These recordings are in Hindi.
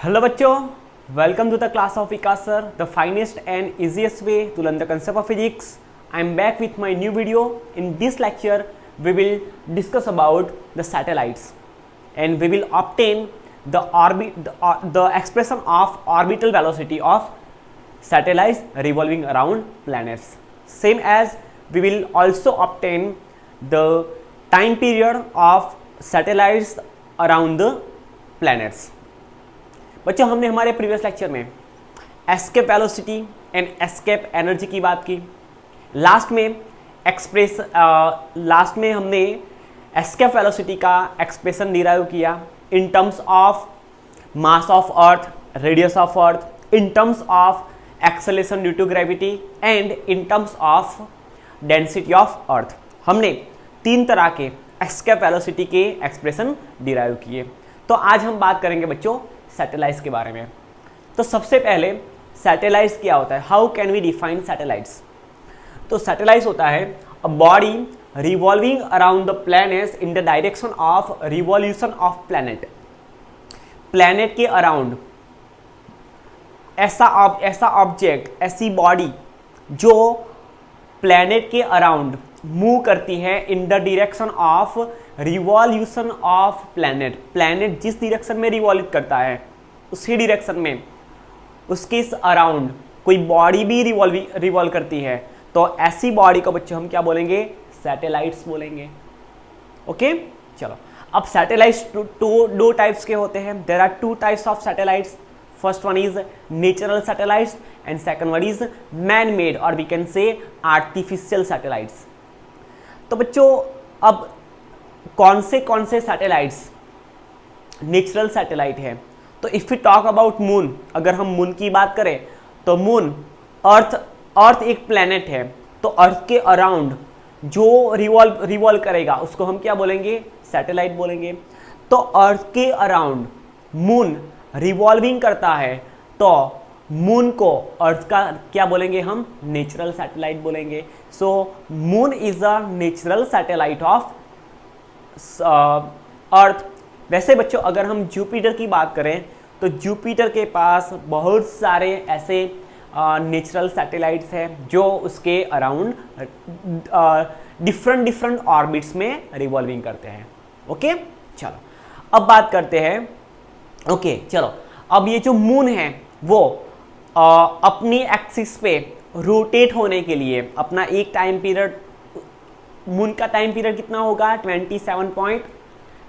Hello बच्चों, welcome to the class of Vikas sir, the finest and easiest way to learn the concept of physics. I am back with my new video. In this lecture, we will discuss about the satellites and we will obtain the expression of orbital velocity of satellites revolving around planets. Same as we will also obtain the time period of satellites around the planets. बच्चों, हमने हमारे प्रीवियस लेक्चर में escape velocity and escape energy की बात की। लास्ट में हमने एस्केप वेलोसिटी का एक्सप्रेशन डिराइव किया in terms of mass of earth, radius of earth, in terms of acceleration due to gravity and in terms of density of earth. हमने तीन तरह के एस्केप वेलोसिटी के एक्सप्रेशन डिराइव किए। तो आज हम बात करेंगे बच्चों सैटेलाइट्स के बारे में। तो सबसे पहले सैटेलाइट्स क्या होता है, how can we define satellites. तो सैटेलाइट्स होता है a body revolving around the planets in the direction of revolution of planet. Planet के अराउंड ऐसा ऑब्जेक्ट, ऐसी बॉडी जो प्लैनेट के अराउंड मूव करती है in the direction of revolution of planet. Planet जिस डायरेक्शन में रिवॉल्व करता है उसी डायरेक्शन में उसके अराउंड कोई बॉडी भी रिवॉल्व करती है, तो ऐसी बॉडी को बच्चों हम क्या बोलेंगे, सैटेलाइट्स बोलेंगे। ओके, चलो अब सैटेलाइट्स दो टाइप्स के होते हैं। There are two types of satellites. First one is natural satellites and second one is man made और we can say artificial satellites. तो बच्चों अब कौन से सैटेलाइट्स नेचुरल सैटेलाइट है। तो if you talk about moon, अगर हम मून की बात करें तो मून अर्थ एक प्लैनेट है, तो अर्थ के अराउंड जो रिवॉल्व करेगा उसको हम क्या बोलेंगे, सैटेलाइट बोलेंगे। तो अर्थ के अराउंड मून रिवॉल्विंग करता है तो मून को अर्थ का क्या बोलेंगे, हम नेचुरल सैटेलाइट बोलेंगे। So moon is a natural satellite of earth. वैसे बच्चों अगर हम जुपिटर की बात करें तो जुपिटर के पास बहुत सारे ऐसे नेचुरल सैटेलाइट्स हैं जो उसके अराउंड डिफरेंट ऑर्बिट्स में रिवॉल्विंग करते हैं। ओके, चलो अब बात करते हैं। ओके, चलो अब ये जो मून है वो अपनी एक्सिस पे रोटेट होने के लिए अपना एक टाइम पीरियड, मून का टाइम पीरियड कितना होगा,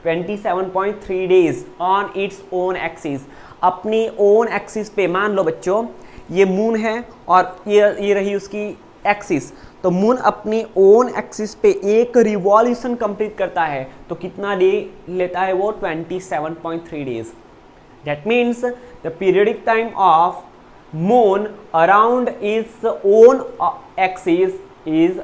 27.3 days on its own axis. अपनी ओन एक्सिस पे मान लो बच्चों ये मून है और ये रही उसकी एक्सिस, तो मून अपनी ओन एक्सिस पे एक रिवॉल्यूशन कंप्लीट करता है तो कितना डे लेता है वो, 27.3 days. That means the periodic time of moon around its own axis is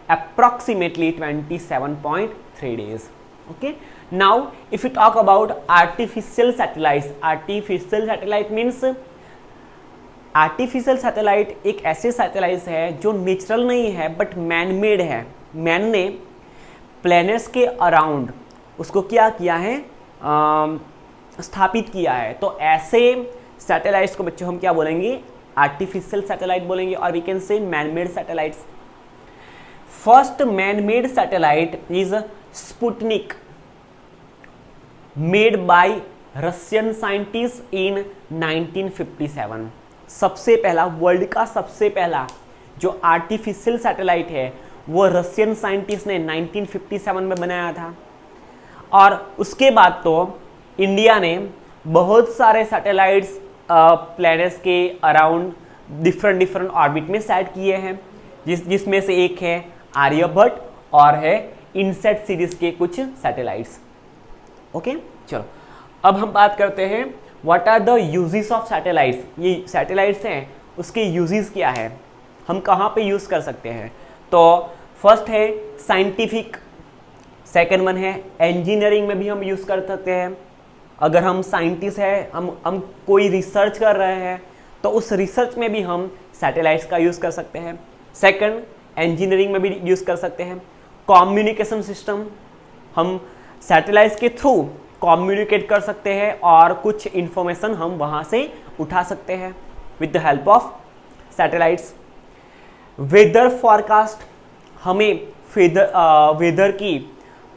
approximately 27.3 days. Okay, now if you talk about artificial satellites, artificial satellite means artificial satellite एक ऐसे सैटेलाइट है जो नेचुरल नहीं है बट मैन मेड है। मैन ने प्लैनेट्स के अराउंड उसको क्या किया है, स्थापित किया है। तो ऐसे सैटेलाइट्स को बच्चों हम क्या बोलेंगे, आर्टिफिशियल सैटेलाइट बोलेंगे और we can say man made satellites. First man made satellite is Sputnik, made by Russian scientist in 1957। सबसे पहला, वर्ल्ड का सबसे पहला जो आर्टिफिशियल सैटेलाइट है वो रशियन साइंटिस्ट ने 1957 में बनाया था। और उसके बाद तो इंडिया ने बहुत सारे सैटेलाइट्स प्लैनेट्स के अराउंड डिफरेंट ऑर्बिट में सेट किए हैं, जिसमें से एक है आर्यभट्ट और है इनसेट सीरीज के कुछ सैटेलाइट्स। ओके, चलो अब हम बात करते हैं what are the uses of satellites. ये सैटेलाइट्स हैं उसके यूजेस क्या है, हम कहाँ पे यूज़ कर सकते हैं। तो फर्स्ट है साइंटिफिक, सेकेंड वन है इंजीनियरिंग में भी हम यूज़ कर सकते हैं। अगर हम साइंटिस्ट हैं, हम कोई रिसर्च कर रहे हैं तो उस रिसर्च में भी हम सैटेलाइट्स का यूज़ कर सकते हैं। सेकंड, इंजीनियरिंग में भी यूज़ कर सकते हैं। कम्युनिकेशन सिस्टम, हम सैटेलाइट्स के थ्रू कम्युनिकेट कर सकते हैं और कुछ इंफॉर्मेशन हम वहाँ से उठा सकते हैं with the help of satellites. Weather forecast, हमें वेदर की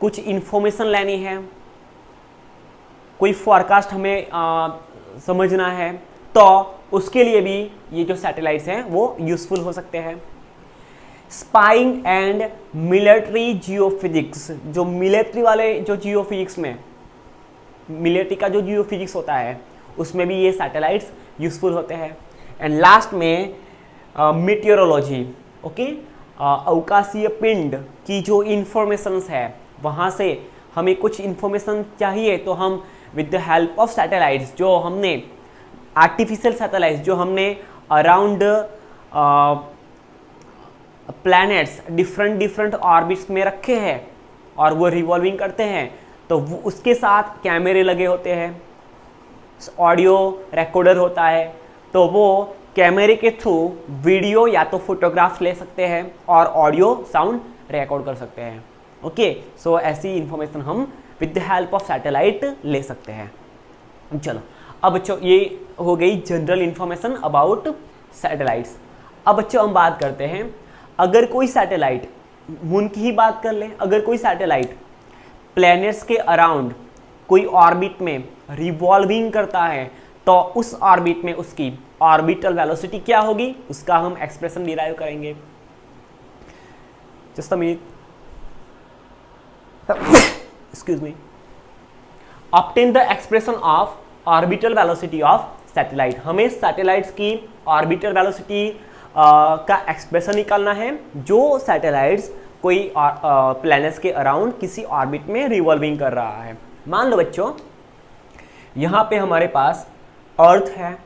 कुछ इंफॉर्मेशन लेनी है, कोई फॉरकास्ट हमें समझना है, तो उसके लिए भी ये जो सैटेलाइट्स हैं वो यूजफुल हो सकते हैं। स्पाइंग एंड मिलिट्री जियोफिजिक्स, जो मिलिट्री वाले जो जियोफिजिक्स में मिलिट्री का जो जियोफिजिक्स होता है उसमें भी ये सैटेलाइट्स यूजफुल होते हैं। एंड लास्ट में मीटियोरोलॉजी, ओके, अवकाशीय पिंड की जो इंफॉर्मेशंस है वहाँ से हमें कुछ इंफॉर्मेशन चाहिए तो हम with the help of satellites, जो हमने आर्टिफिशियल सैटेलाइट्स जो हमने अराउंड प्लैनेट्स डिफरेंट ऑर्बिट्स में रखे हैं और वो रिवॉल्विंग करते हैं, तो वो उसके साथ कैमरे लगे होते हैं, ऑडियो रिकॉर्डर होता है, तो वो कैमरे के थ्रू वीडियो या तो फोटोग्राफ्स ले सकते हैं और ऑडियो साउंड रिकॉर्ड कर सकते हैं। ओके, सो ऐसी इंफॉर्मेशन हम with the help of satellite ले सकते हैं। चलो, अब बच्चों ये हो गई जनरल इंफॉर्मेशन अबाउट सैटेलाइट्स। अब बच्चों हम बात करते हैं, अगर कोई सैटेलाइट, मून की ही बात कर लें, अगर कोई सैटेलाइट प्लैनेट्स के अराउंड कोई ऑर्बिट में रिवॉल्विंग करता है तो उस ऑर्बिट में उसकी ऑर्बिटल वेलोसिटी क्या होगी, उसका हम एक्सप्रेशन डिराइव करेंगे। Just a minute, excuse me. Obtain the expression of orbital velocity of satellite, हमें सैटेलाइट्स की ऑर्बिटल वेलोसिटी का एक्सप्रेशन निकालना है जो सैटेलाइट्स कोई प्लैनेट्स के अराउंड किसी ऑर्बिट में रिवॉल्विंग कर रहा है। मान लो बच्चों यहाँ पे हमारे पास अर्थ है,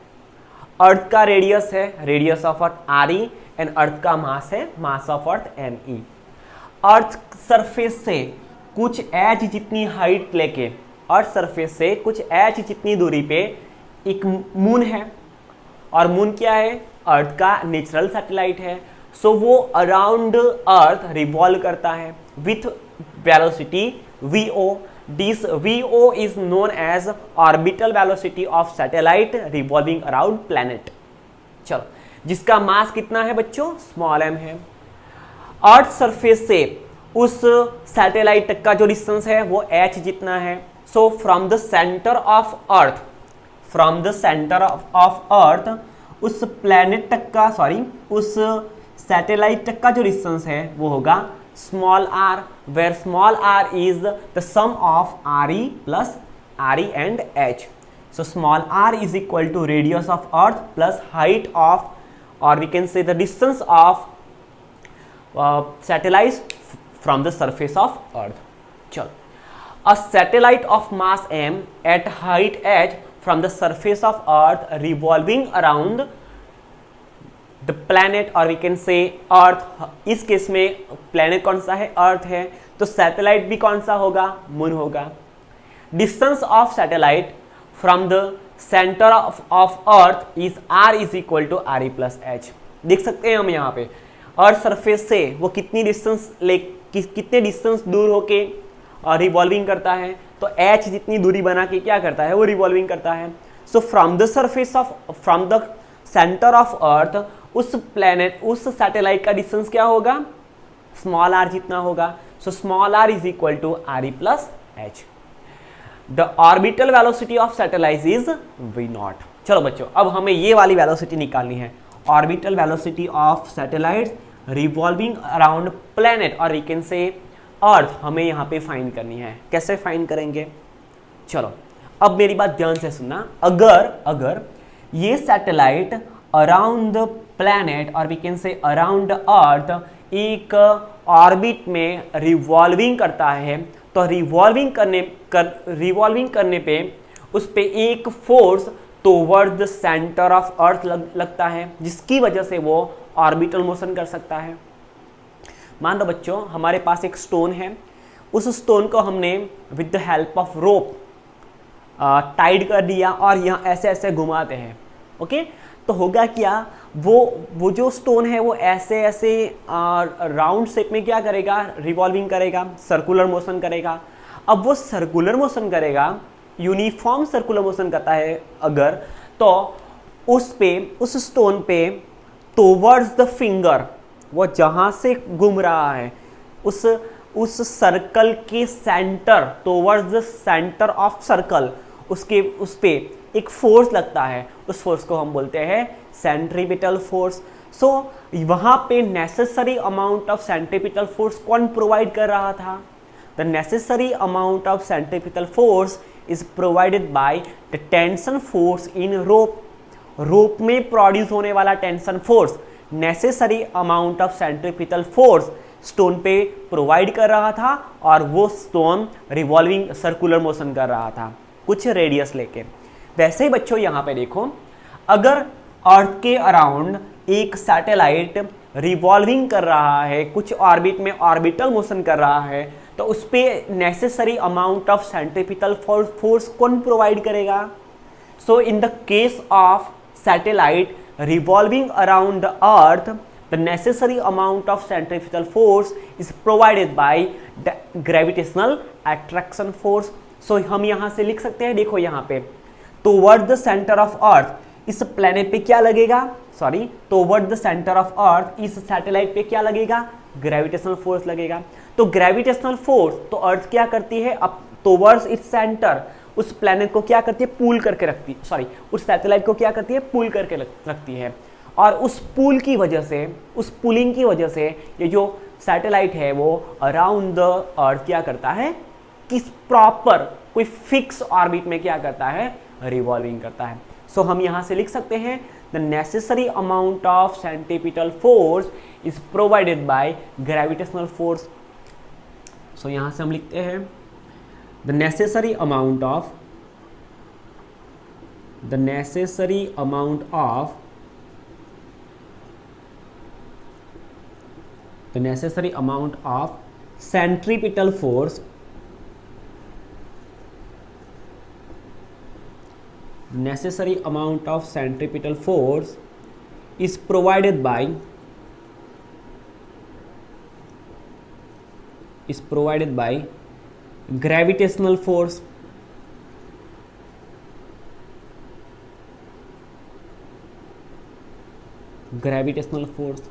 अर्थ का रेडियस है, radius of earth RE, and earth का मास है, मास of earth ME। Earth surface से कुछ h जितनी हाइट लेके, अर्थ सरफेस से कुछ h जितनी दूरी पे एक मून है, और मून क्या है, अर्थ का नेचुरल सैटेलाइट है। सो वो अराउंड अर्थ रिवॉल्व करता है with velocity VO। This VO is known as orbital velocity of satellite revolving around planet. चलो, जिसका मास कितना है बच्चों, स्मॉल m है। अर्थ सरफेस से उस सैटेलाइट तक का जो डिस्टेंस है वो h जितना है। So from the centre of earth, from the centre of earth उस प्लैनेट तक का, सॉरी, उस सैटेलाइट तक का जो डिस्टेंस है वो होगा small r, where small r is the sum of RE plus RE and h। So small r is equal to radius of earth plus height of, और we can say the distance of satellite from the surface of earth. चलो, a satellite of mass m at height h from the surface of earth revolving around the planet, और we can say earth, इस केस में planet कौन सा है, earth है, तो satellite भी कौन सा होगा, moon होगा। distance of satellite from the center of earth is r is equal to RE plus h। देख सकते हैं हम यहाँ पे अर्थ सरफेस से वो कितनी डिस्टेंस कितने डिस्टेंस दूर होके रिवॉल्विंग करता है, तो h जितनी दूरी बना के क्या करता है, वो रिवॉल्विंग करता है। So from the surface of, from the centre of earth, उस प्लैनेट, उस सैटेलाइट का डिस्टेंस क्या होगा, स्मॉल r जितना होगा। So small r is equal to RE plus h। The orbital velocity of satellite is V0। चलो बच्चों, अब हमें ये वाली वेलोसिटी निकालनी है, orbital velocity of satellites revolving around planet, और वी कैन से अर्थ, हमें यहाँ पे फाइंड करनी है। कैसे फाइंड करेंगे, चलो अब मेरी बात ध्यान से सुनना। अगर ये सैटेलाइट अराउंड द प्लैनेट, और वी कैन से अराउंड अर्थ एक ऑर्बिट में रिवॉल्विंग करता है, तो रिवॉल्विंग करने पे उस पे एक force toward the centre of अर्थ लगता है, जिसकी वजह से वो ऑर्बिटल मोशन कर सकता है। मान लो बच्चों हमारे पास एक स्टोन है, उस स्टोन को हमने with the help of rope tied कर दिया और यहाँ ऐसे ऐसे घुमाते हैं। ओके, तो होगा क्या, वो जो स्टोन है वो ऐसे ऐसे राउंड शेप में क्या करेगा, रिवॉल्विंग करेगा, सर्कुलर मोशन करेगा। अब वो सर्कुलर मोशन करेगा, यूनिफॉर्म सर्कुलर मोशन करता है अगर, तो उस स्टोन पे टुवर्ड्स द फिंगर, वो जहां से घूम रहा है उस सर्कल के centre, towards the centre of circle, उस पे एक फोर्स लगता है, उस फोर्स को हम बोलते हैं सेंट्रीपिटल फोर्स। सो वहां पे necessary amount of centripetal force कौन प्रोवाइड कर रहा था? The necessary amount of centripetal force is provided by the tension force in rope. Rope में प्रोड्यूस होने वाला tension force necessary amount of centripetal force stone पे प्रोवाइड कर रहा था, और वो स्टोन रिवॉल्विंग सर्कुलर मोशन कर रहा था कुछ रेडियस लेके। वैसे ही बच्चों यहाँ पे देखो, अगर अर्थ के अराउंड एक सैटेलाइट रिवॉल्विंग कर रहा है, कुछ ऑर्बिट में ऑर्बिटल मोशन कर रहा है, तो उस पर necessary amount of centripetal force कौन प्रोवाइड करेगा? So in the case of satellite revolving around the earth, the necessary amount of centrifugal force is provided by the gravitational attraction force. So हम यहाँ से लिख सकते हैं, देखो यहाँ पे toward the center of earth, इस प्लेनेट पे क्या लगेगा, sorry toward the center of earth, इस सैटेलाइट पे क्या लगेगा, ग्रेविटेशनल फोर्स लगेगा। तो ग्रेविटेशनल फोर्स तो अर्थ क्या करती है, अब towards its center, उस प्लेनेट को क्या करती है, पुल करके रखती, सॉरी उस सैटेलाइट को क्या करती है, पुल करके रखती है। और उस पुल की वजह से, उस पुलिंग की वजह से ये जो सैटेलाइट है वो अराउंड द अर्थ क्या करता है, किस प्रॉपर कोई फिक्स ऑर्बिट में क्या करता है, रिवॉल्विंग करता है। सो हम यहाँ से लिख सकते हैं the necessary amount of centripetal force is provided by gravitational force. So यहाँ से हम लिखते हैं the necessary amount of centripetal force, necessary amount of centripetal force is provided by gravitational force. Gravitational force,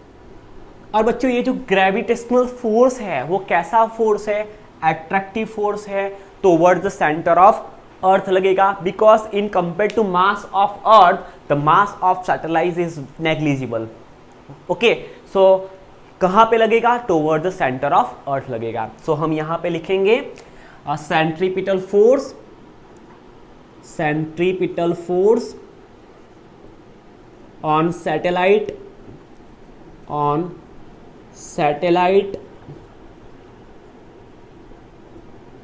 और बच्चों ये जो ग्रेविटेशनल फोर्स है वो कैसा फोर्स है, एट्रैक्टिव फोर्स है, towards the centre of earth लगेगा, because in compare to mass of earth the mass of satellite is negligible. Okay, so कहां पे लगेगा, toward the centre of earth लगेगा। सो हम यहां पे लिखेंगे centripetal force on satellite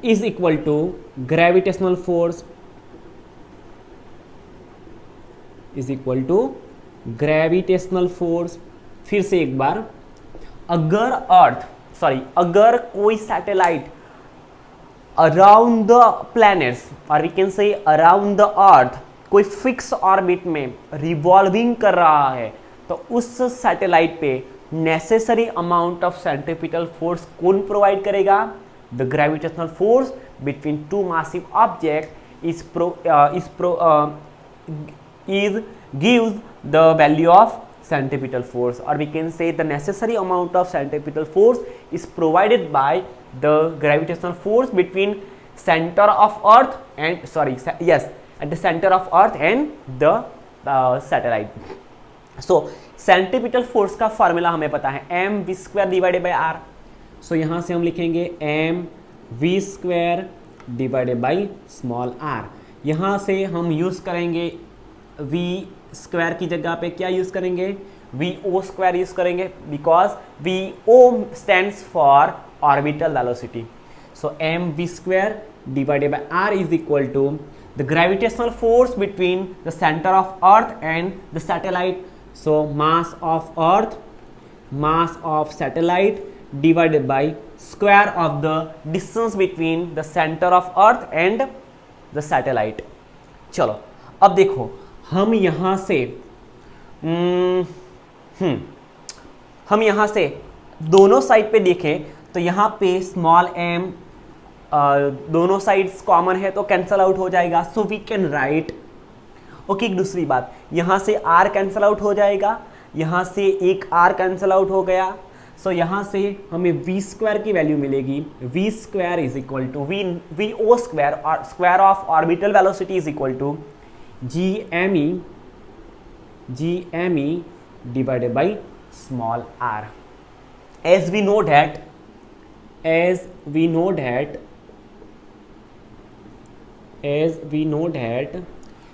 is equal to gravitational force फिर से एक बार, अगर कोई सैटेलाइट अराउंड द प्लैनेट्स, और we can say around the earth, कोई फिक्स ऑर्बिट में रिवॉल्विंग कर रहा है, तो उस सैटेलाइट पे necessary amount of centripetal force कौन प्रोवाइड करेगा, the gravitational force between two massive object is gives the value of centripetal force, or we can say the necessary amount of centripetal force is provided by the gravitational force between center of earth and at the center of earth and the satellite. So centripetal force का फॉर्मूला हमें पता है mv² डिवाइडेड बाय r। सो यहाँ से हम लिखेंगे mv² divided by small r। यहाँ से हम यूज करेंगे v² की जगह पे क्या यूज करेंगे, VO² यूज करेंगे, because VO stands for orbital velocity. So mv² divided by r is equal to the gravitational force between the center of earth and the satellite. So mass of earth, mass of satellite divided by square of the distance between the center of earth and the satellite. चलो अब देखो हम यहाँ से दोनों साइड पे देखें तो यहाँ पे स्मॉल m दोनों साइड्स कॉमन है तो कैंसल आउट हो जाएगा, so we can write. Okay, दूसरी बात, यहाँ से r कैंसल आउट हो जाएगा, यहाँ से एक r कैंसल आउट हो गया, सो यहाँ से हमें v स्क्वायर की वैल्यू मिलेगी, v square is equal to V O square, square of orbital velocity is equal to G M E divided by small r। as we know that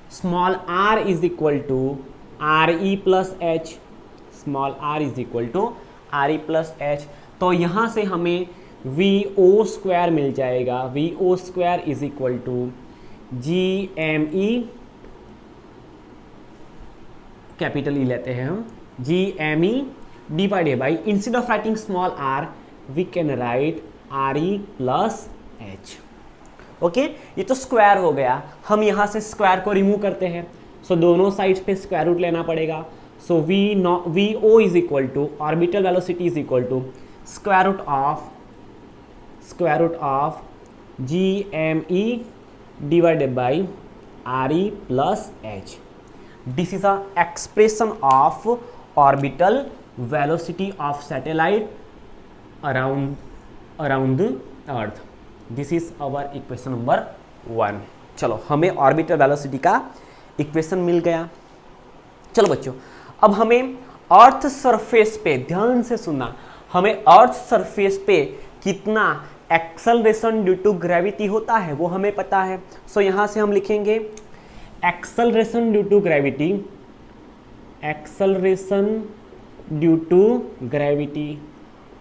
small r is equal to re plus h, small r is equal to re plus h। तो यहाँ से हमें वी ओ स्क्वायर मिल जाएगा, V O square is equal to G M E, capital E लेते हैं हम, G M E divided by, instead of writing small r we can write re plus h। Okay, ये तो स्क्वायर हो गया। हम यहाँ से स्क्वायर को रिमूव करते हैं, सो दोनों साइड्स पे स्क्वायर रूट लेना पड़ेगा। So V O is equal to orbital velocity is equal to square root of G M E divided by re plus h। This is a expression of orbital velocity of satellite around the earth. This is our equation number 1। चलो, हमें ऑर्बिटल वेलोसिटी का इक्वेशन मिल गया। चलो बच्चों, अब हमें अर्थ सरफेस पे, ध्यान से सुनना, हमें अर्थ सरफेस पे कितना एक्सेलरेशन ड्यू टू ग्रेविटी होता है वो हमें पता है। सो यहाँ से हम लिखेंगे acceleration due to gravity, acceleration due to gravity.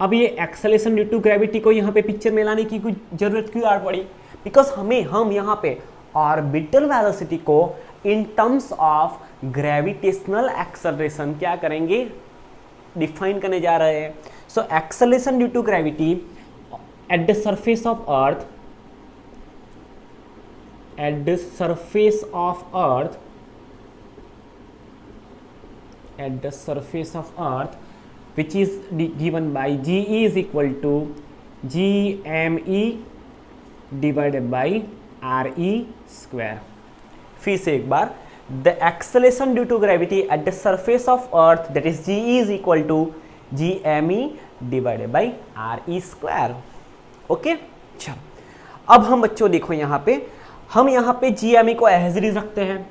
अब ये एक्सेलरेशन ड्यू टू ग्रेविटी को यहाँ पे पिक्चर में लाने की कोई जरूरत क्यों आ पड़ी? बिकॉज हम यहाँ पे ऑर्बिटल वेलोसिटी को in terms of gravitational acceleration क्या करेंगे, डिफाइन करने जा रहे हैं। So acceleration due to gravity at the surface of earth, at the surface of earth which is given by ge is equal to gme divided by re square। फिर से एक बार, the acceleration due to gravity at the surface of earth that is ge is equal to gme divided by re square। Okay, चलो अब हम बच्चों देखो यहाँ पे, हम यहाँ पे जी एम ई को एज इट इज रखते हैं,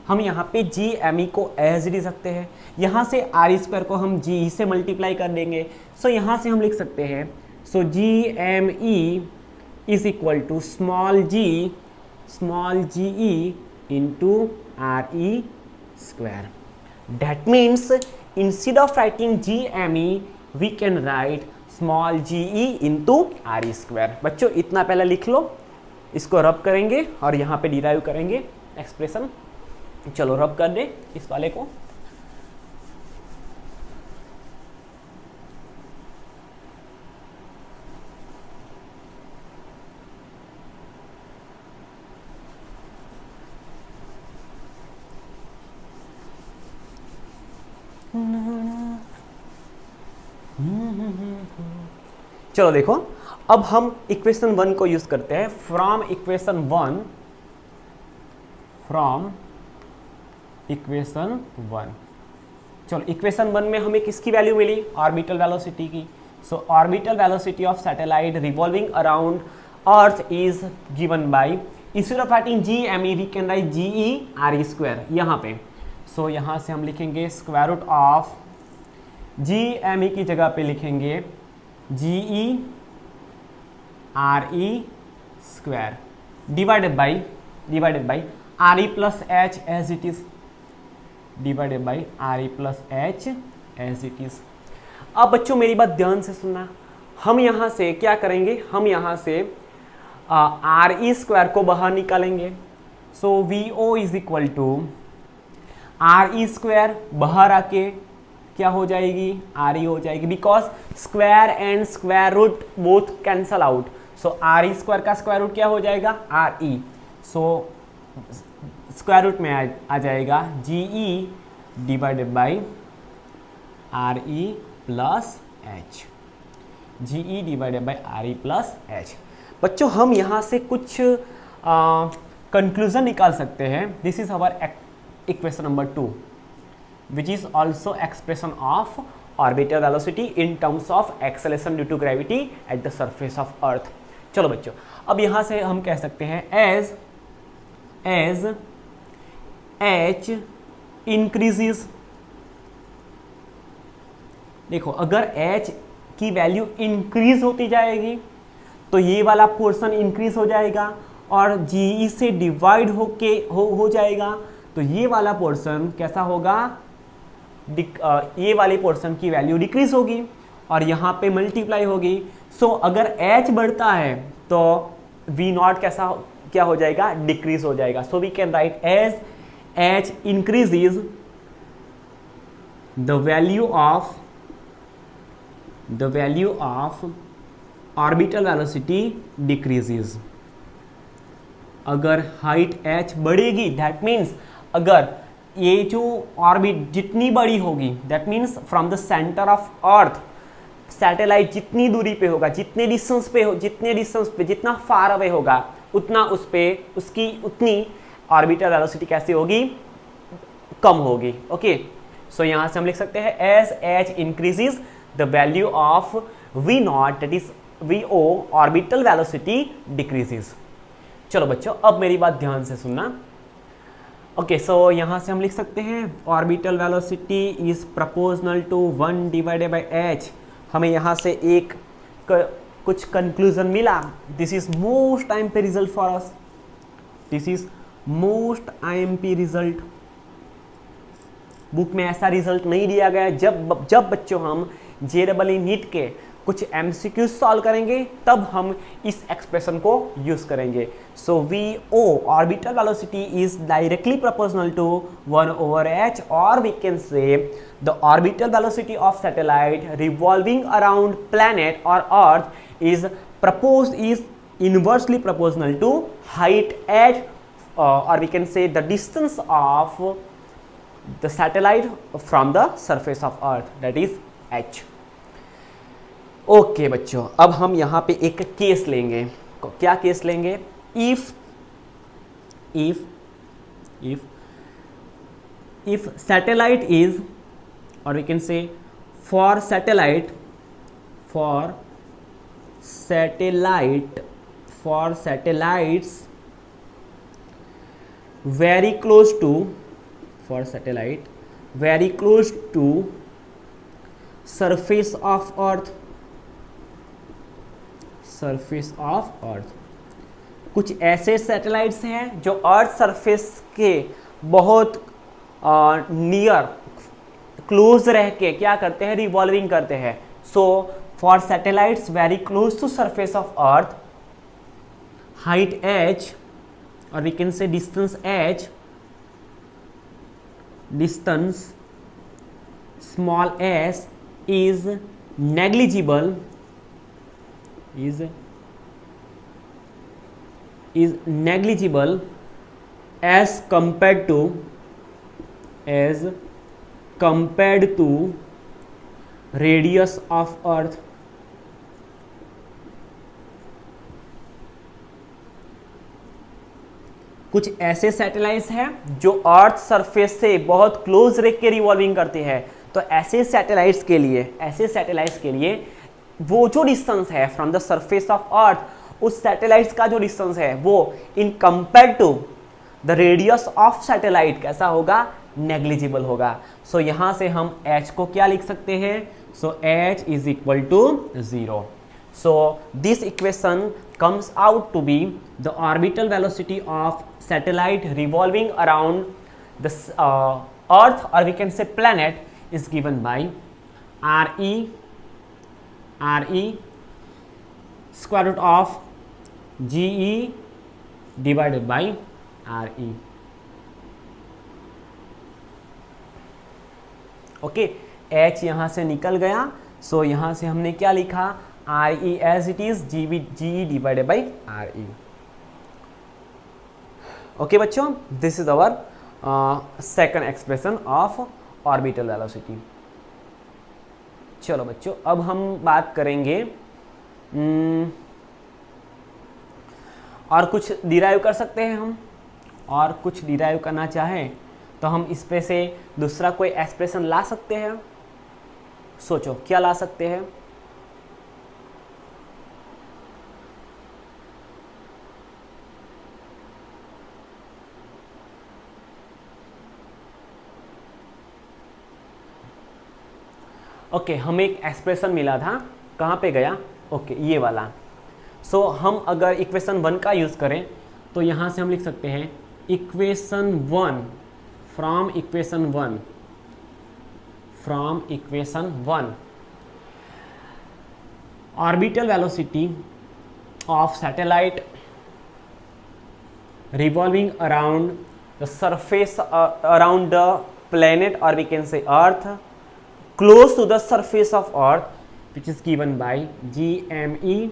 हम यहाँ पे जी एम ई को एज इट इज रखते हैं। यहाँ से आर ई स्क्वायर को हम जी ई से मल्टीप्लाई कर देंगे। सो यहाँ से हम लिख सकते हैं, so G M E is equal to small g E into R E square. That means instead of writing G M E we can write small g E into R E square. बच्चों इतना पहले लिख लो, इसको रब करेंगे और यहाँ पे डिराइव करेंगे एक्सप्रेशन। चलो रब कर दे इस वाले को। चलो देखो, अब हम इक्वेशन 1 को यूज करते हैं। फ्रॉम इक्वेशन 1, चलो इक्वेशन 1 में हमें किसकी वैल्यू मिली? ऑर्बिटल वेलोसिटी की। So orbital velocity of satellite revolving around earth is given by, instead of writing G M E we can write G E R E square यहाँ पे। सो यहाँ से हम लिखेंगे square root of G M E की जगह पे लिखेंगे G E R E square divided by R E plus H as it is, divided by R E plus H as it is. अब बच्चों मेरी बात ध्यान से सुनना, हम यहाँ से क्या करेंगे, हम यहाँ से आर ई स्क्वायर को बाहर निकालेंगे। So V O is equal to R E square बाहर आके क्या हो जाएगी, आर ई हो जाएगी, because square and square root both cancel out. So R E square का स्क्वायर रूट क्या हो जाएगा, R E. So square root में आ जाएगा G E divided by R E plus H, G E divided by R E plus H. बच्चों हम यहाँ से कुछ कंक्लूजन निकाल सकते हैं. This is our equation number 2 which is also expression of orbital velocity in terms of acceleration due to gravity at the surface of earth. चलो बच्चों, अब यहाँ से हम कह सकते हैं as h increases. देखो अगर h की वैल्यू इंक्रीज होती जाएगी तो ये वाला पोर्शन इंक्रीज हो जाएगा और जी से डिवाइड हो जाएगा तो ये वाला पोर्शन कैसा होगा, ये वाले पोर्शन की वैल्यू डिक्रीज होगी और यहाँ पे मल्टीप्लाई होगी. सो अगर h बढ़ता है तो v नॉट क्या हो जाएगा, डिक्रीज हो जाएगा. So we can write as h increases the value of orbital velocity decreases. अगर हाइट h बढ़ेगी दैट मीन्स अगर ये जो ऑर्बिट जितनी बड़ी होगी that means from the centre of earth satellite जितनी दूरी पे होगा, जितने डिस्टेंस पे जितना फार अवे होगा उतना उसकी उतनी ऑर्बिटल वेलोसिटी कैसी होगी, कम होगी. ओके, सो यहाँ से हम लिख सकते हैं as H increases the value of V naught that is V O orbital velocity decreases. चलो बच्चों अब मेरी बात ध्यान से सुनना. ओके, सो यहाँ से हम लिख सकते हैं orbital velocity is proportional to 1 divided by h. हमें यहाँ से कुछ कंक्लूजन मिला. This is most IMP result for us. This is most IMP result. Book में ऐसा रिजल्ट नहीं दिया गया. जब बच्चों हम JEE नीट के कुछ MCQ सॉल्व करेंगे तब हम इस एक्सप्रेशन को यूज करेंगे. So VO orbital velocity is directly proportional to 1/h और we can say the orbital velocity of satellite revolving around planet और earth is inversely proportional to height h or we can say the distance of the satellite from the surface of earth, that is h. Okay बच्चों, अब हम यहाँ पे एक केस लेंगे. क्या केस लेंगे? if satellite is, or we can say for satellites very close to surface of earth. कुछ ऐसे सैटेलाइट्स हैं जो अर्थ सरफेस के बहुत नियर क्लोज रह के क्या करते हैं, रिवॉल्विंग करते हैं. So for satellites very close to surface of earth, height h और we can say distance h, distance small s is negligible as compared to radius of earth. कुछ ऐसे सैटेलाइट्स हैं जो अर्थ सरफेस से बहुत क्लोज रह के रिवॉल्विंग करते हैं. तो ऐसे सैटेलाइट्स के लिए वो जो डिस्टेंस है from the surface of earth, उस सैटेलाइट्स का जो डिस्टेंस है वो in compare to the radius of satellite कैसा होगा, नेग्लिजिबल होगा. सो यहाँ से हम h को क्या लिख सकते हैं, so h is equal to 0. So this equation comes out to be the orbital velocity of satellite revolving around the earth, or we can say planet, is given by re square root of ge divided by re. Okay, h यहाँ से निकल गया. सो यहाँ से हमने क्या लिखा, re as it is, ge divided by re. Okay बच्चों, this is our second expression of orbital velocity. चलो बच्चों, अब हम बात करेंगे और कुछ डिराइव कर सकते हैं हम, और कुछ डिराइव करना चाहें तो हम इस पे से दूसरा कोई एक्सप्रेशन ला सकते हैं। सोचो क्या ला सकते हैं। ओके, हमें एक एक्सप्रेशन मिला था, कहाँ पे गया? ओके, ये वाला। सो हम अगर इक्वेशन 1 का यूज़ करें तो यहाँ से हम लिख सकते हैं equation 1 from equation 1 orbital velocity of satellite revolving around the surface around the planet, or we can say earth, close to the surface of earth, which is given by gme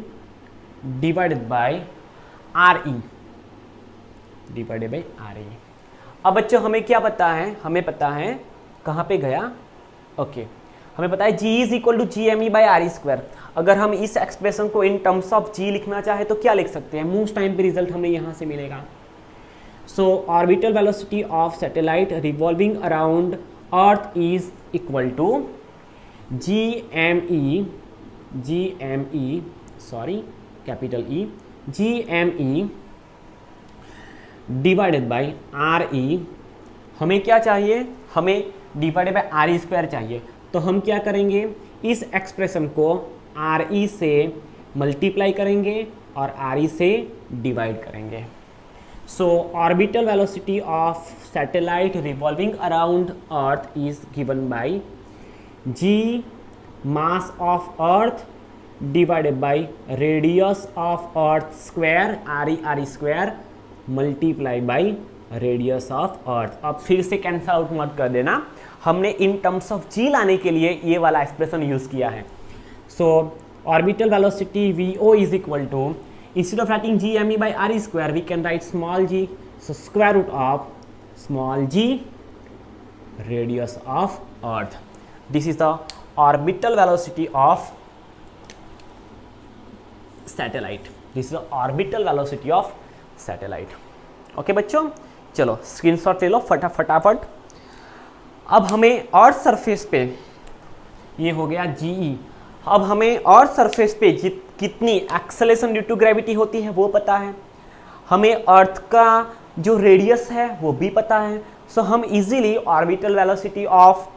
divided by re divided by re। अब बच्चों हमें क्या पता है? हमें पता है, कहाँ पे गया? ओके, हमें पता है g is equal to G M E by R E square. अगर हम इस एक्सप्रेशन को इन टर्म्स ऑफ g लिखना चाहे तो क्या लिख सकते हैं? मोस्ट टाइम पे रिजल्ट हमें यहाँ से मिलेगा। So orbital velocity of satellite revolving around Earth is equal to GME divided by RE। हमें क्या चाहिए? हमें divided by are E square चाहिए। तो हम क्या करेंगे? इस एक्सप्रेशन को RE से मल्टीप्लाई करेंगे और RE से डिवाइड करेंगे। So orbital velocity of satellite revolving around Earth is given by g mass of Earth divided by radius of Earth square re square multiply by radius of Earth। अब फिर से कैंसल आउट मत कर देना, हमने इन टर्म्स ऑफ g लाने के लिए ये वाला एक्सप्रेशन यूज किया है। So orbital velocity VO is equal to, instead of writing gme by re square we can write small g, so square root of small g radius of earth। This is the orbital velocity of satellite, this is the orbital velocity of satellite। Okay बच्चों, चलो स्क्रीनशॉट ले लो फटाफट। अब हमें अर्थ सरफेस पे, ये हो गया GE, अब हमें अर्थ सरफेस पे कितनी एक्सेलेरेशन ड्यू टू ग्रेविटी होती है वो पता है, हमें अर्थ का जो रेडियस है वो भी पता है। सो हम easily orbital velocity of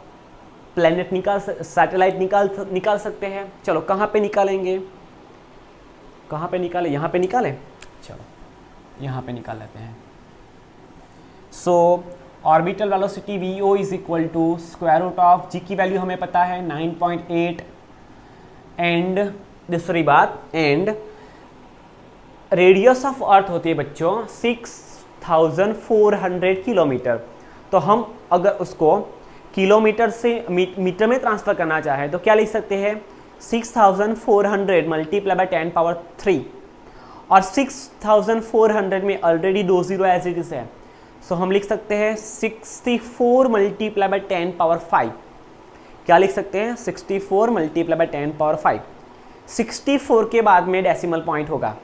planet satellite निकाल सकते हैं। चलो कहाँ पे निकालेंगे? कहाँ पे निकालें? यहाँ पे निकालें, चलो यहाँ पे निकाल लेते हैं। So orbital velocity VO is equal to square root of G की वैल्यू हमें पता है 9.8 एंड दूसरी बात, एंड रेडियस ऑफ अर्थ होती है बच्चों 6400 किलोमीटर। तो हम अगर उसको किलोमीटर से मीटर में ट्रांसफर करना चाहे तो क्या लिख सकते हैं? 6400 मल्टीप्लाई बाय 10 पावर 3, और 6400 में already 2 zero as it is है। सो हम लिख सकते हैं 64 मल्टीप्लाई बाय 10 पावर 5। क्या लिख सकते हैं? 64 मल्टीप्लाई बाय 10 पावर 5। 64 के बाद में डेसिमल पॉइंट होगा।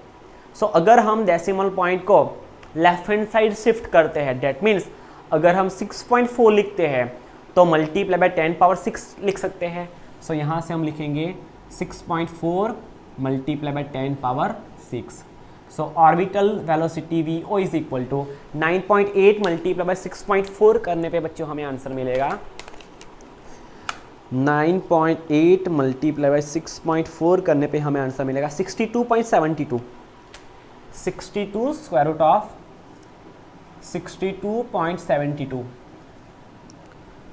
सो अगर हम डेसिमल पॉइंट को लेफ्ट हैंड साइड शिफ्ट करते हैं, डेट मीन्स अगर हम 6.4 लिखते हैं तो मल्टीप्लाई बाय 10 पावर 6 लिख सकते हैं। सो यहाँ से हम लिखेंगे 6.4 multiply by 10 power 6। So orbital velocity VO is equal to 9.8 multiply by 6.4 करने पे बच्चों हमें आंसर मिलेगा 9.8 मल्टीप्लाई बाय 6.4 करने पे हमें आंसर मिलेगा 62.72। 62 square root of 62.72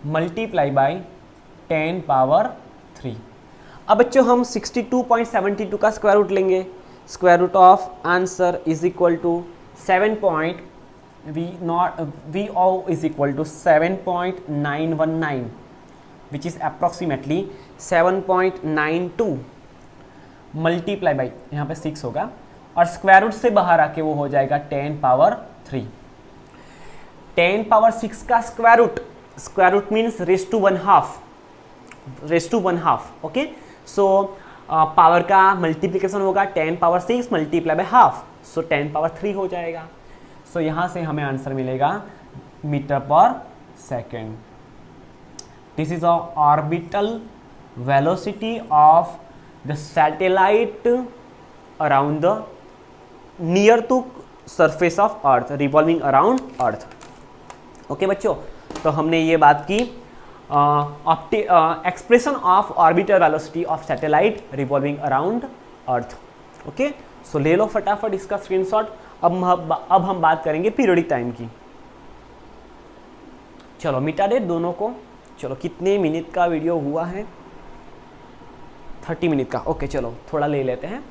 multiply by 10 power 3। अब बच्चों हम 62.72 का स्क्वायर रूट लेंगे। Square root of answer is equal to 7.VO is equal to 7.919 which is approximately 7.92 multiply by यहाँ पे 6 होगा, और स्क्वायर रूट से बाहर आके वो हो जाएगा 10 पावर 3। 10 पावर 6 का square root means raise to 1/2। Okay, so power का मल्टीप्लिकेशन होगा 10 power 6 multiply by half, so 10 power 3 हो जाएगा। सो यहाँ से हमें आंसर मिलेगा मीटर पर second. This is orbital velocity of the satellite around the near to surface of earth, revolving around earth. Okay बच्चों, तो हमने ये बात की expression of orbital velocity of satellite revolving around earth. Okay, so ले लो फटाफट इसका स्क्रीनशॉट। अब हम बात करेंगे पीरियोडिक टाइम की। चलो मिटा दे दोनों को। चलो कितने मिनट का वीडियो हुआ है? 30 मिनट का। ओके चलो थोड़ा ले लेते हैं।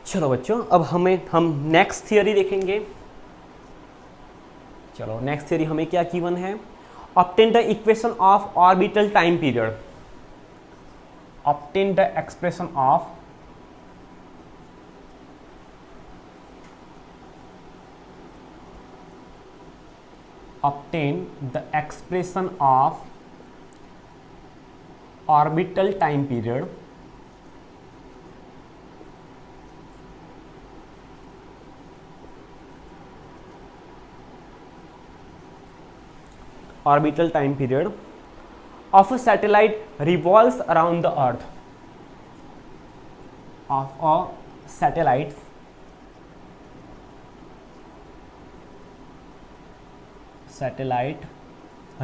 चलो बच्चों, अब हम नेक्स्ट थियरी देखेंगे। चलो नेक्स्ट थियरी हमें क्या गिवन है? Obtain the equation of orbital time period. Obtain the expression of orbital time period orbital time period of a satellite revolves around the earth, of a satellite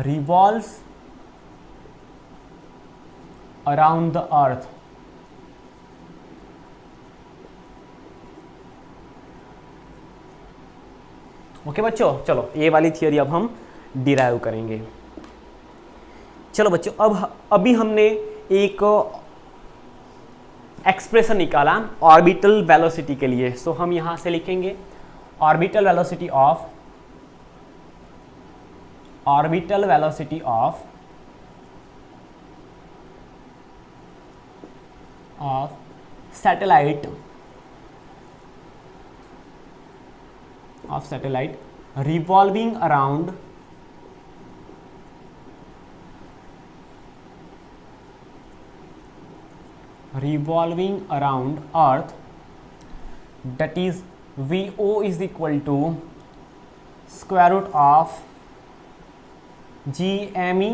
revolves around the earth okay बच्चों, चलो ये वाली थियरी अब हम डिराइव करेंगे। चलो बच्चों, अभी हमने एक एक्सप्रेशन निकाला ऑर्बिटल वेलोसिटी के लिए। सो हम यहां से लिखेंगे orbital velocity of satellite revolving around earth, that is VO is equal to square root of GME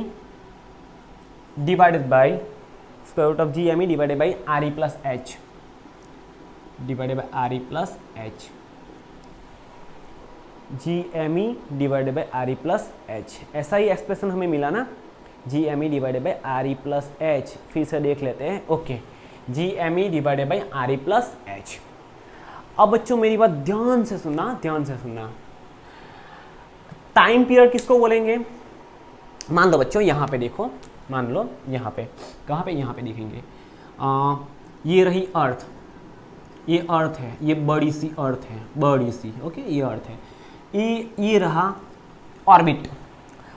divided by RE plus H divided by RE plus H, GME divided by RE plus H। ऐसा ही एक्सप्रेशन हमें मिला ना, GME divided by RE plus H। फिर से देख लेते हैं। Okay, GME divided by RE plus H। अब बच्चों मेरी बात ध्यान से सुनना। टाइम पीरियड किसको बोलेंगे? मान लो बच्चों यहाँ पे देखो, मान लो यहाँ पे, कहाँ पे? यहाँ पे दिखेंगे। ये रही अर्थ, ये अर्थ है, ये बड़ी सी अर्थ है, बड़ी सी। ओके, ये अर्थ है, ये रहा ऑर्बिट।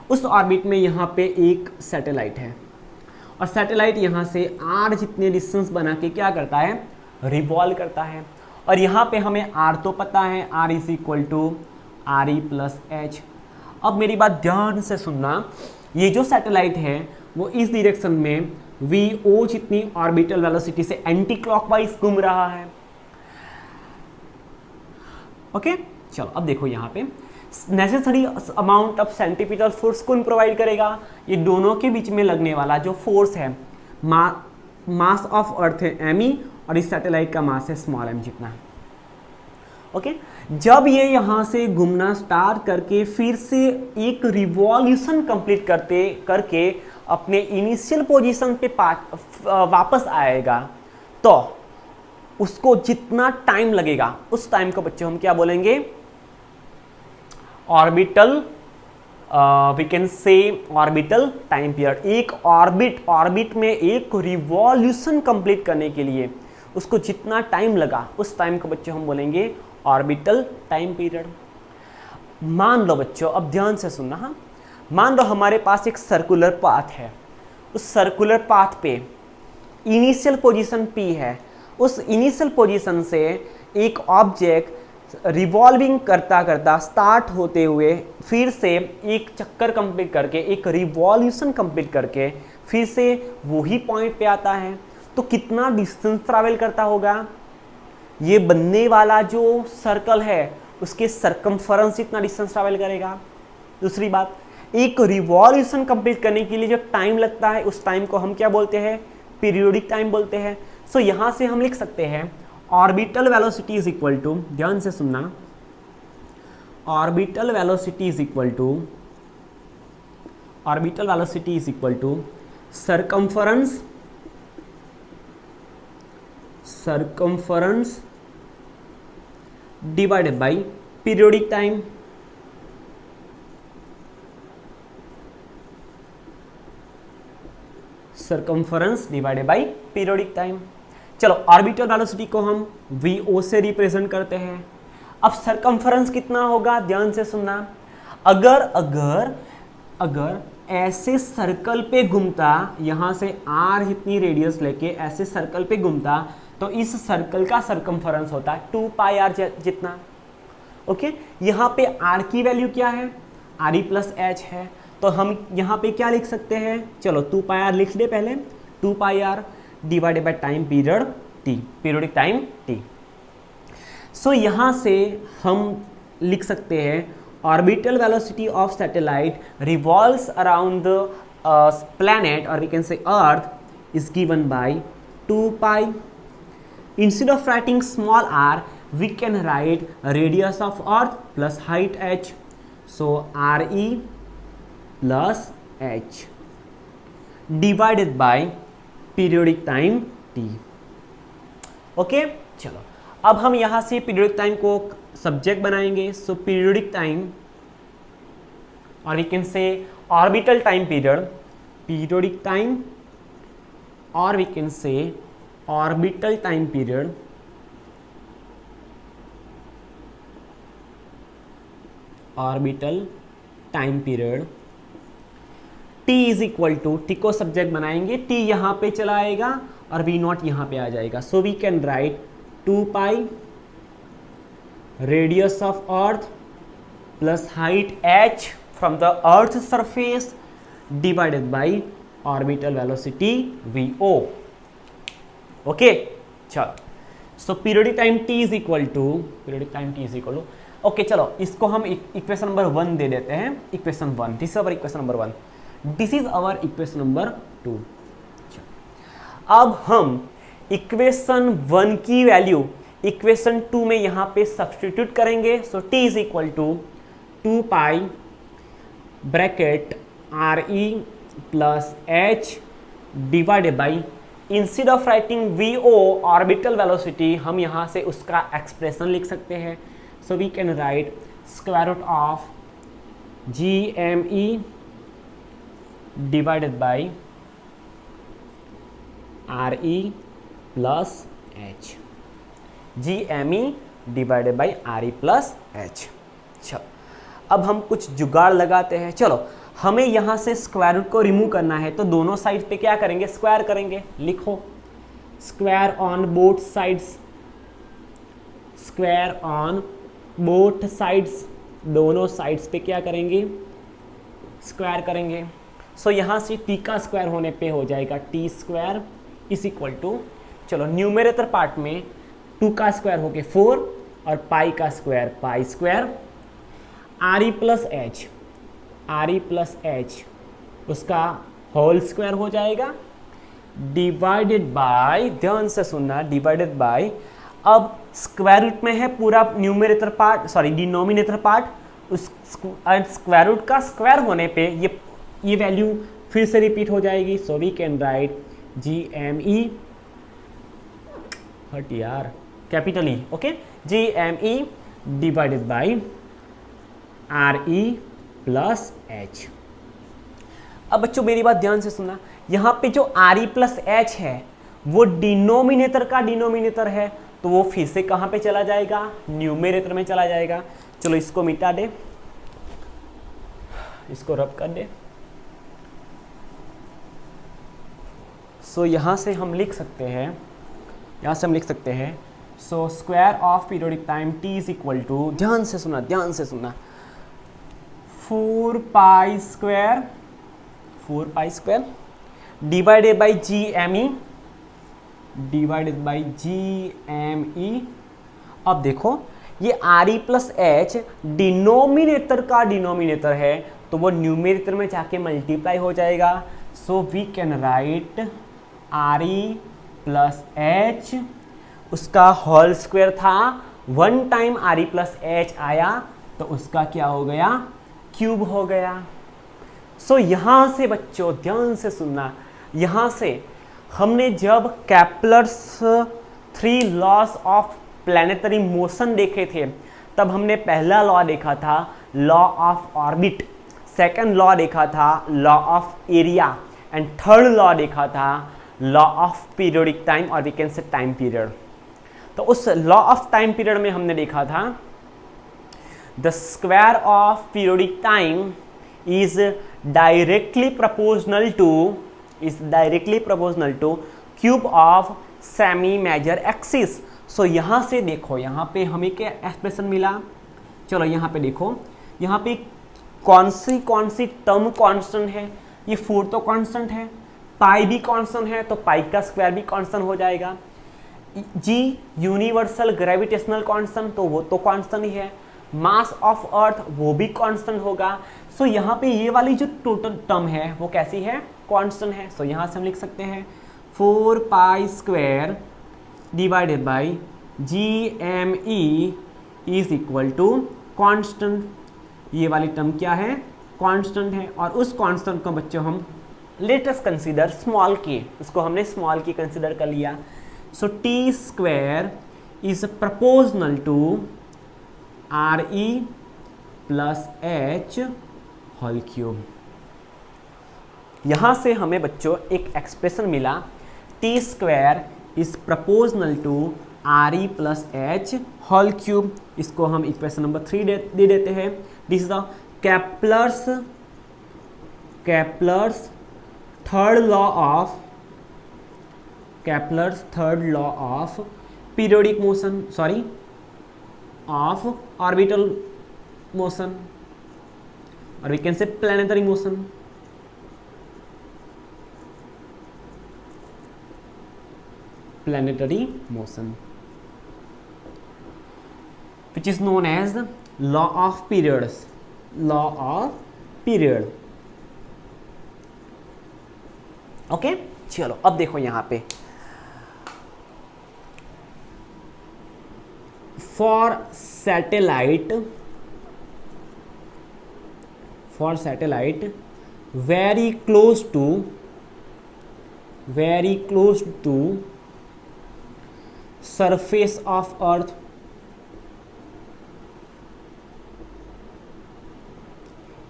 उस ऑर्बिट में यहाँ पे एक सैटेलाइट है, और सैटेलाइट यहाँ से आर जितने डिस्टेंस बना के क्या करता है? रिवॉल्व करता है। और यहाँ पे हमें आर तो पता है, R is equal to RE plus H। अब मेरी बात ध्यान से सुनना, ये जो सैटेलाइट है वो इस डायरेक्शन में VO जितनी ऑर्बिटल वेलोसिटी से एंटी क्लॉकवाइज घूम रहा है। ओके, चलो अब देखो यहाँ पे necessary amount of centripetal force कौन प्रोवाइड करेगा? ये दोनों के बीच में लगने वाला जो फोर्स है, मास ऑफ अर्थ है ME, और इस सैटेलाइट का मास है स्मॉल m जितना। ओके जब ये यहाँ से घूमना स्टार्ट करके फिर से एक रिवॉल्यूशन कंप्लीट करके अपने इनिशियल पोजीशन पे वापस आएगा, तो उसको जितना टाइम लगेगा उस टाइम को बच्चों हम क्या बोलेंगे, orbital, we can say orbital time period. एक ऑर्बिट में एक रिवॉल्यूशन कंप्लीट करने के लिए उसको जितना टाइम लगा उस टाइम को बच्चों हम बोलेंगे ऑर्बिटल टाइम पीरियड। मान लो बच्चों, अब ध्यान से सुनना, हाँ, मान लो हमारे पास एक सर्कुलर पाथ है, उस सर्कुलर पाथ पे इनिशियल पोजीशन P है, उस इनिशियल पोजीशन से एक ऑब्जेक्ट रिवॉल्विंग करता करता स्टार्ट होते हुए फिर से एक चक्कर कंप्लीट करके, एक रिवॉल्यूशन कंप्लीट करके फिर से वही पॉइंट पे आता है, तो कितना डिस्टेंस ट्रैवल करता होगा, ये बनने वाला जो सर्कल है उसके सरकमफरेंस जितना डिस्टेंस ट्रैवल करेगा। दूसरी बात, एक रिवॉल्यूशन कंप्लीट करने के लिए जो टाइम लगता है उस टाइम को हम क्या बोलते हैं, पीरियोडिक टाइम बोलते हैं। सो यहां से हम लिख सकते हैं orbital velocity is equal to, ध्यान से सुनना, orbital velocity is equal to circumference divided by periodic time. Circumference divided by periodic time. चलो ऑर्बिटल वेलोसिटी को हम VO से रिप्रेजेंट करते हैं। अब सरकमफरेंस कितना होगा, ध्यान से सुनना, अगर ऐसे सर्कल पे घूमता, यहां से R इतनी रेडियस लेके ऐसे सर्कल पे घूमता, तो इस सर्कल का सरकमफरेंस होता है 2πr जितना। ओके, यहाँ पे R की वैल्यू क्या है, RE प्लस H है, तो हम यहाँ पे क्या लिख सकते हैं, चलो 2πr लिख दे पहले, 2πr divided by time period T, periodic time T। So यहाँ से हम लिख सकते हैं orbital velocity of satellite revolves around the planet, और we can say earth is given by 2π। Instead of writing small r, we can write radius of earth plus height h. So RE plus h divided by periodic time t. Okay, चलो अब हम यहां से periodic time को सब्जेक्ट बनाएंगे. So periodic time, or we can say orbital time period, periodic time, or we can say orbital time period, orbital time period t is equal to, t को सब्जेक्ट बनाएंगे, t यहाँ पे चला आएगा और v नॉट यहाँ पे आ जाएगा. So we can write 2π radius of earth plus height h from the earth surface divided by orbital velocity vo. Okay, चलो. So periodic time t is equal to, okay चलो इसको हम इक्वेशन नंबर 1 दे देते हैं. Equation 1, this is our equation number 1, this is our equation number 2. अब हम इक्वेशन 1 की वैल्यू इक्वेशन 2 में यहां पे सब्स्टिट्यूट करेंगे. So t is equal to 2π bracket RE plus h divided by, instead of writing VO orbital velocity, हम यहां से उसका एक्सप्रेशन लिख सकते हैं. So we can write square root of GME divided by RE plus H, GME divided by RE plus H. चलो अब हम कुछ जुगाड़ लगाते हैं. चलो हमें यहां से स्क्वायर रूट को रिमूव करना है, तो दोनों साइड पे क्या करेंगे, स्क्वायर करेंगे. लिखो square on both sides, square on both sides, दोनों साइड्स पे क्या करेंगे, स्क्वायर करेंगे. सो यहां से t का स्क्वायर होने पे हो जाएगा t square is equal to, चलो न्यूमरेटर पार्ट में 2 का स्क्वायर होके 4 और पाई का square pi square, RE plus H, RE plus H उसका होल स्क्वायर हो जाएगा डिवाइडेड बाय, ध्यान से सुनना, डिवाइडेड बाय, अब स्क्वायर रूट में है पूरा numerator part, sorry denominator part, उस स्क्वायर रूट का स्क्वायर होने पे ये वैल्यू फिर से रिपीट हो जाएगी. So we can right GME, हट यार, capital E, okay, GME divided by RE plus H. अब बच्चों मेरी बात ध्यान से सुनना, यहाँ पे जो RE प्लस H है वो डिनोमिनेटर का डिनोमिनेटर है, तो वो फिर से कहाँ पे चला जाएगा, न्यूमरेटर में चला जाएगा. चलो इसको मिटा दे, इसको रब कर दे. सो यहाँ से हम लिख सकते हैं, so square of periodic time T is equal to, ध्यान से सुनना, 4 pi square divided by GME. अब देखो ये RE प्लस H डिनोमिनेटर का डिनोमिनेटर है, तो वो न्यूमरेटर में जाके मल्टीप्लाई हो जाएगा. So we can write RE plus H, उसका होल स्क्वायर था, 1 टाइम RE प्लस H आया तो उसका क्या हो गया, क्यूब हो गया. सो यहाँ से बच्चों ध्यान से सुनना, यहाँ से हमने जब Kepler's 3 laws of planetary motion देखे थे, तब हमने पहला लॉ देखा था law of orbit, second law देखा था law of area, and third law देखा था लॉ ऑफ पीरियोडिक टाइम, और we can say time period. तो उस लॉ ऑफ टाइम पीरियड में हमने देखा था the square of periodic time is directly proportional to cube of semi major axis. सो यहाँ से देखो, यहाँ पे हमें क्या एक्सप्रेशन मिला, चलो यहाँ पे देखो, यहाँ पे कौन सी टर्म कांस्टेंट है, ये 4 तो कांस्टेंट है, पाई भी कांस्टेंट है, तो पाई का स्क्वायर भी कांस्टेंट हो जाएगा. G यूनिवर्सल ग्रेविटेशनल कांस्टेंट, तो वो तो कांस्टेंट ही है. मास ऑफ अर्थ वो भी कांस्टेंट होगा. सो यहाँ पे ये वाली जो टोटल टर्म है वो कैसी है, कांस्टेंट है. सो यहाँ से हम लिख सकते हैं 4 pi square divided by GME is equal to constant. ये वाली टर्म क्या है, कांस्टेंट है, और उस कांस्टेंट को बच्चों हम लेटेस्ट कंसीडर स्मॉल के, उसको हमने स्मॉल के कंसीडर कर लिया. So T square is proportional to RE plus H whole cube. यहाँ से हमें बच्चों एक एक्सप्रेशन मिला, T square is proportional to RE plus H whole cube. इसको हम इक्वेशन नंबर 3 दे देते हैं. This is the Kepler's third law of periodic motion, of orbital motion, or we can say planetary motion. Which is known as law of periods. Okay, चलो अब देखो यहाँ पे for satellite very close to surface of earth,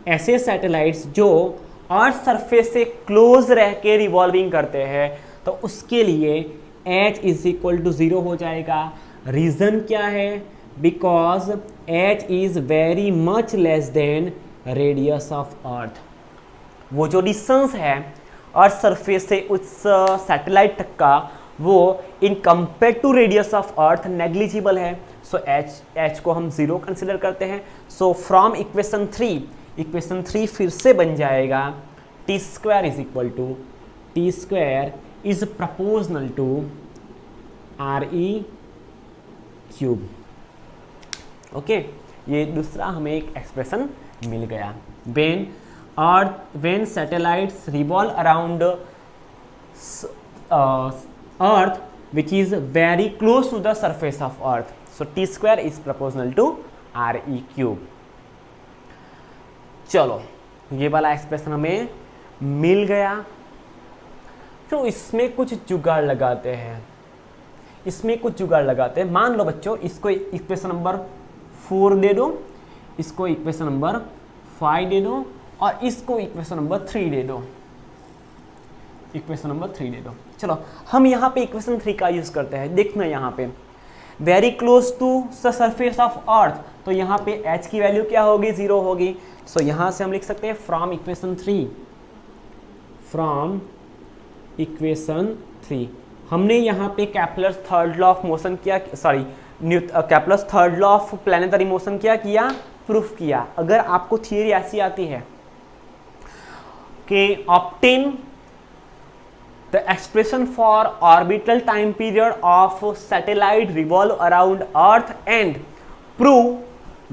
ऐसे सैटेलाइट्स जो अर्थ सरफेस से क्लोज रह के रिवॉल्विंग करते हैं, तो उसके लिए H इज इक्वल टू 0 हो जाएगा. रीजन क्या है, because H is very much less than radius of अर्थ. वो जो डिस्टेंस है अर्थ सरफेस से उस सैटेलाइट तक का, वो in compare to radius of earth negligible है. सो H को हम 0 कंसिडर करते हैं. सो फ्रॉम इक्वेशन 3 फिर से बन जाएगा T square is proportional to RE cube. Okay, ये दूसरा हमें एक एक्सप्रेशन मिल गया. when satellites revolve around earth which is very close to the surface of earth. So t square is proportional to re cube. चलो ये वाला एक्सप्रेशन हमें मिल गया। तो इसमें कुछ जुगाड़ लगाते हैं, मान लो बच्चों इसको इक्वेशन नंबर 4 दे दो, इसको इक्वेशन नंबर 5 दे दो और इसको इक्वेशन नंबर 3 दे दो, चलो हम यहाँ पे इक्वेशन 3 का यूज करते हैं। देखना यहाँ पे very close to the surface of earth, तो यहाँ पे h की वैल्यू क्या होगी, 0 होगी। सो यहाँ से हम लिख सकते हैं फ्रॉम इक्वेशन 3 हमने यहाँ पे Kepler's third law of motion किया, Kepler's third law of planetary motion किया, प्रूफ किया। अगर आपको थियरी ऐसी आती है कि obtain the expression for orbital time period of satellite revolve around earth and prove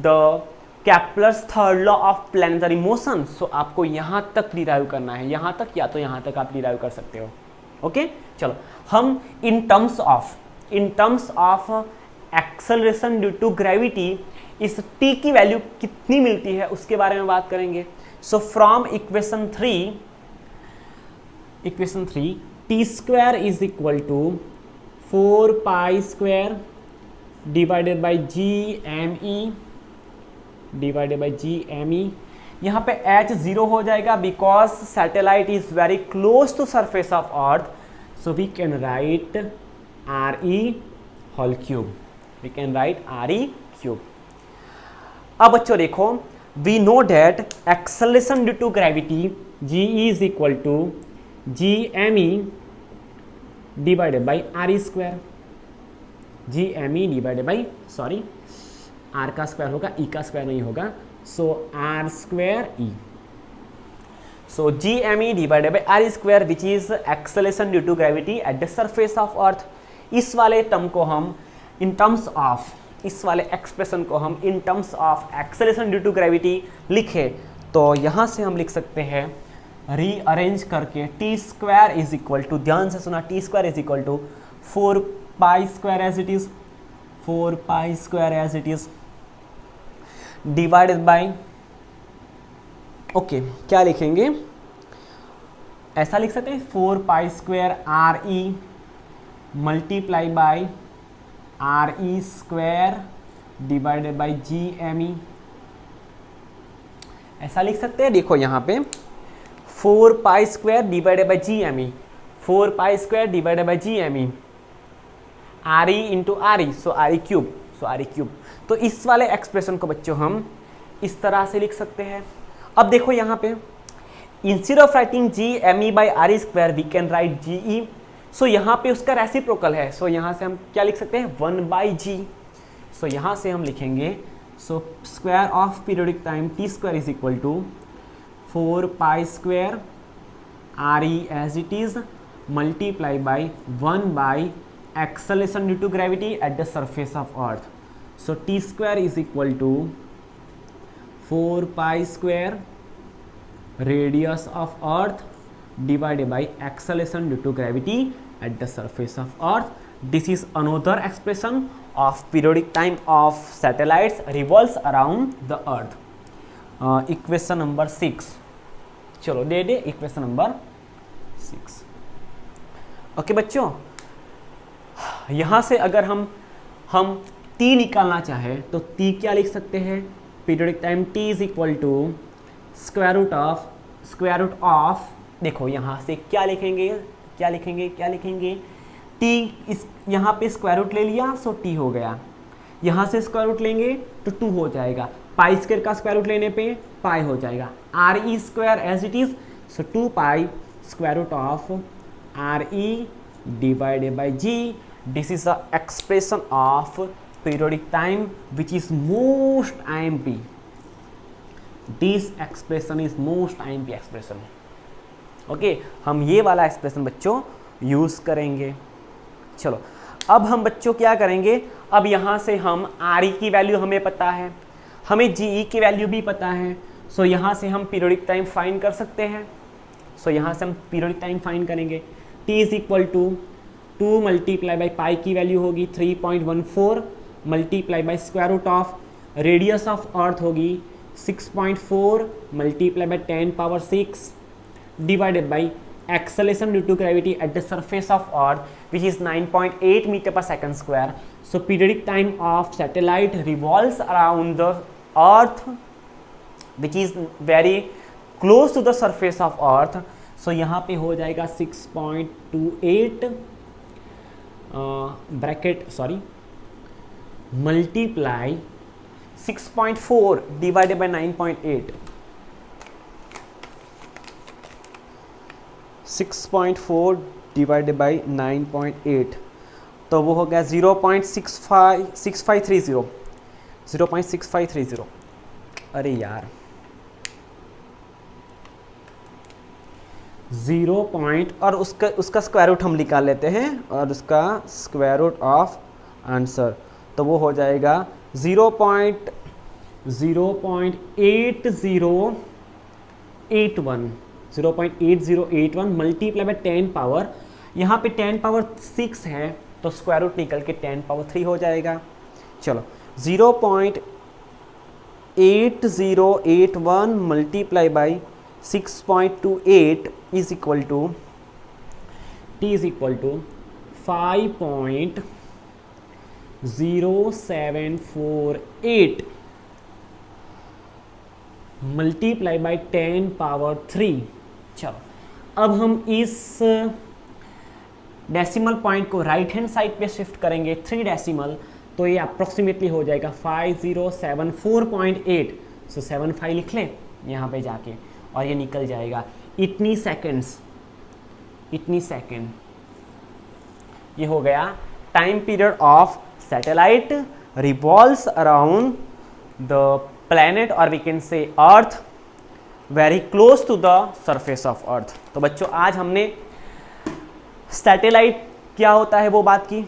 the Kepler's third law of planetary motion, so आपको यहां तक डिराइव करना है, यहां तक या तो यहां तक आप डिराइव कर सकते हो। ओके चलो हम in terms of acceleration due to gravity इस t की वैल्यू कितनी मिलती है उसके बारे में बात करेंगे। So from equation 3 t square is equal to 4 pi square divided by G M E. यहाँ पे h 0 हो जाएगा because satellite is very close to surface of earth, so we can write re whole cube, अब बच्चों देखो we know that acceleration due to gravity g is equal to G M E divided by re square, r का स्क्वायर होगा, e का स्क्वायर नहीं होगा, so r square e, so G M E divided by R square which is acceleration due to gravity at the surface of earth. इस वाले टर्म को हम इन टर्म्स ऑफ, इस वाले एक्सप्रेशन को हम in terms of acceleration due to gravity लिखे तो यहाँ से हम लिख सकते हैं रीअरेंज करके T square is equal to, ध्यान से सुना, T square is equal to 4 pi square as it is divided by, okay क्या लिखेंगे, ऐसा लिख सकते हैं 4 pi square R E multiply by R E square divided by G M E, ऐसा लिख सकते हैं। देखो यहाँ पे 4 pi square divided by G M E, 4 pi square divided by G M E, R E into R E, so R E cube, तो इस वाले एक्सप्रेशन को बच्चों हम इस तरह से लिख सकते हैं। अब देखो यहाँ पे instead of writing G M E by R E square we can write G E, so यहाँ पे उसका रेसिप्रोकल है, सो यहाँ से हम क्या लिख सकते हैं 1 बाई जी, सो यहाँ से हम लिखेंगे so square of periodic time T square is equal to 4 pi square R E as it is multiply by 1 by acceleration due to gravity at the surface of earth, so T square is equal to 4 pi square radius of earth divided by acceleration due to gravity at the surface of earth. This is another expression of periodic time of satellites revolves around the earth. Equation number 6, चलो दे equation number 6। ओके बच्चों, यहाँ से अगर हम t निकालना चाहे तो t क्या लिख सकते हैं, periodic time t is equal to square root of, देखो यहाँ से क्या लिखेंगे t, इस यहाँ पे स्क्वायर रूट ले लिया सो t हो गया, यहाँ से स्क्वायर रूट लेंगे तो 2 हो जाएगा, पाई स्क्वायर का स्क्वायर रूट लेने पे पाई हो जाएगा, R E square as it is, so 2 pi square root of R E divided by G. This is the expression of periodic time which is most IMP, this expression is most IMP expression. Okay हम ये वाला एक्सप्रेशन बच्चों यूज़ करेंगे। चलो अब हम बच्चों क्या करेंगे, अब यहाँ से हम आर ई की वैल्यू हमें पता है, हमें जी ई की वैल्यू भी पता है, सो यहाँ से हम पीरियोडिक टाइम फाइंड कर सकते हैं। सो यहाँ से हम पीरियोडिक टाइम फाइंड करेंगे, T is equal to 2 multiply by pi की वैल्यू होगी 3.14 multiply by square root of radius of earth होगी 6.4 multiply by 10 power 6 divided by acceleration due to gravity at the surface of earth which is 9.8 meter per second square. So periodic time of satellite revolves around the earth which is very close to the surface of earth. So यहाँ पे हो जाएगा 6.28 bracket sorry multiply 6.4 divided by 9.8 6.4 divided by 9.8 तो वो हो गया 0.6530 अरे यार 0 पॉइंट और उसका स्क्वायर रूट हम निकाल लेते हैं और उसका स्क्वायर रूट ऑफ आंसर तो वो हो जाएगा 0.8081 मल्टीप्लाई बाई 10 पावर यहाँ पे 10 पावर 6 है तो स्क्वायर रूट निकल के 10 पावर 3 हो जाएगा। चलो 0.8081 multiply by 6.28 is equal to t is equal to 5.0748 multiply by 10 power 3। चलो अब हम इस डेसिमल पॉइंट को राइट हैंड साइड पे शिफ्ट करेंगे 3 डेसिमल तो ये अप्रोक्सीमेटली हो जाएगा 5074.8। सो 75 लिख लें यहाँ पे जाके और ये निकल जाएगा इतनी सेकेंड ये हो गया time period of satellite revolves around the planet or we can say earth very close to the surface of earth। तो बच्चों आज हमने सैटेलाइट क्या होता है वो बात की,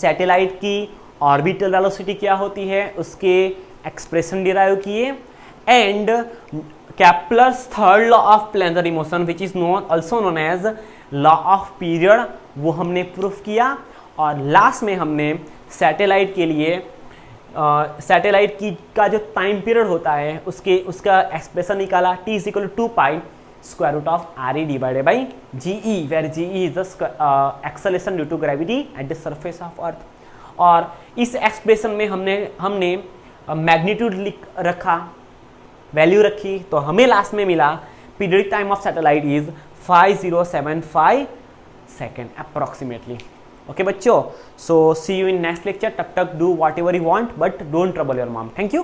सैटेलाइट की ऑर्बिटल वेलोसिटी क्या होती है उसके एक्सप्रेशन डिराइव किए and Kepler's third law of planetary motion which is known also known as law of period वो हमने प्रूफ किया और लास्ट में हमने सैटेलाइट के लिए सैटेलाइट की का जो टाइम पीरियड होता है उसका एक्सप्रेशन निकाला t is equal to 2 pi square root of R E divided by G E where G E is the acceleration due to gravity at the surface of earth. और इस एक्सप्रेशन में हमने मैग्नीट्यूड रखा वैल्यू रखी तो हमें लास्ट में मिला periodic time of satellite is 5075 second approximately. Okay बच्चों, so see you in next lecture. तब तक do whatever you want but don't trouble your mom. Thank you.